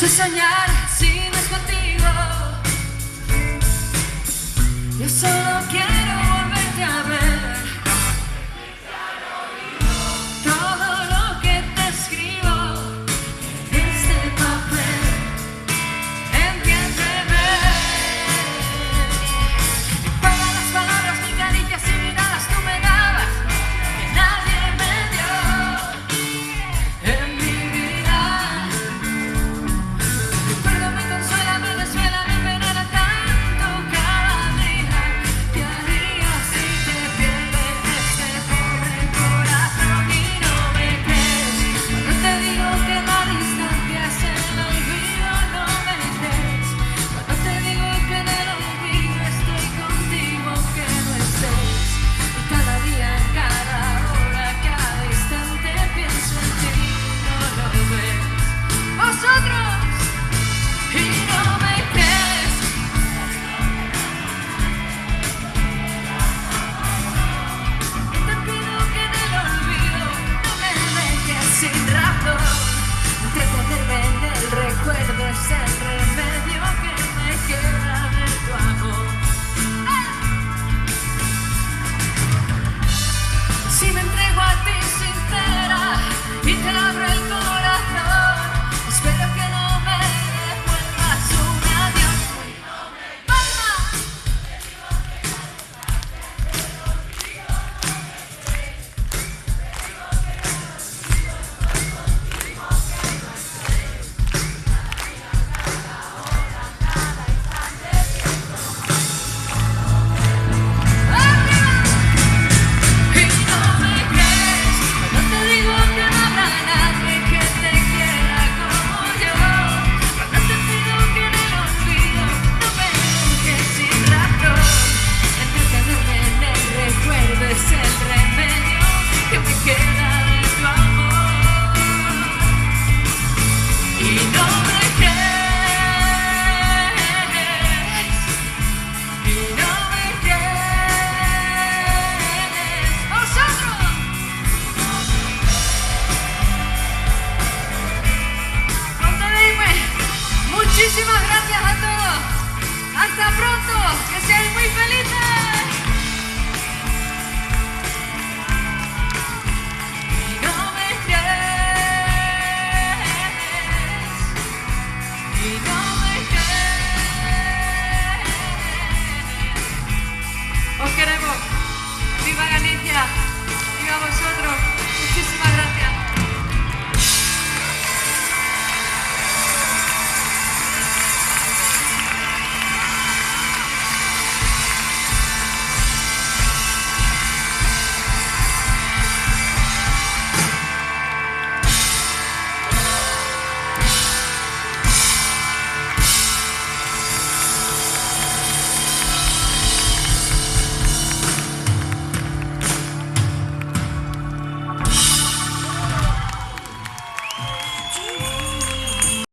soñar si no es contigo. Yo solo quiero volverte a ver. Todo lo que te escribo en este papel, entiéndeme. Todas las palabras, mis caricias y miradas tú me dabas, que nadie me dio en mi vida. Recuerdo me consuela, me desvela, me envenena tanto cada día. ¿Qué harías si te pierdes este pobre corazón y no me crees? Cuando te digo que la distancia es el olvido, no me crees. Cuando te digo que en el olvido estoy contigo, que no estés. Y cada día, cada hora, cada instante pienso en ti, no lo ves. Vosotros. Y no me crees. Te pido que en el olvido no me dejes sin razón. Entretenerme en el recuerdo es el remedio que me queda de tu amor. Si me entrego a ti sincera y te abro el corazón, espero que no me devuelvas un adiós. ¡Palma! Y no me crees cuando te digo que no habrá nadie que te quiera como yo. Cuando te pido que en el olvido no me dejes sin razón. Entretenerme en el recuerdo es el remedio que me queda de tu amor. Y no me crees. Y no me crees. ¡Vosotros! Contadme. Muchísimas gracias a todos. Hasta pronto. Que seáis muy felices. Y no me crees. Y no me crees. Os queremos. Viva Galicia. Viva vosotros. Muchísimas gracias.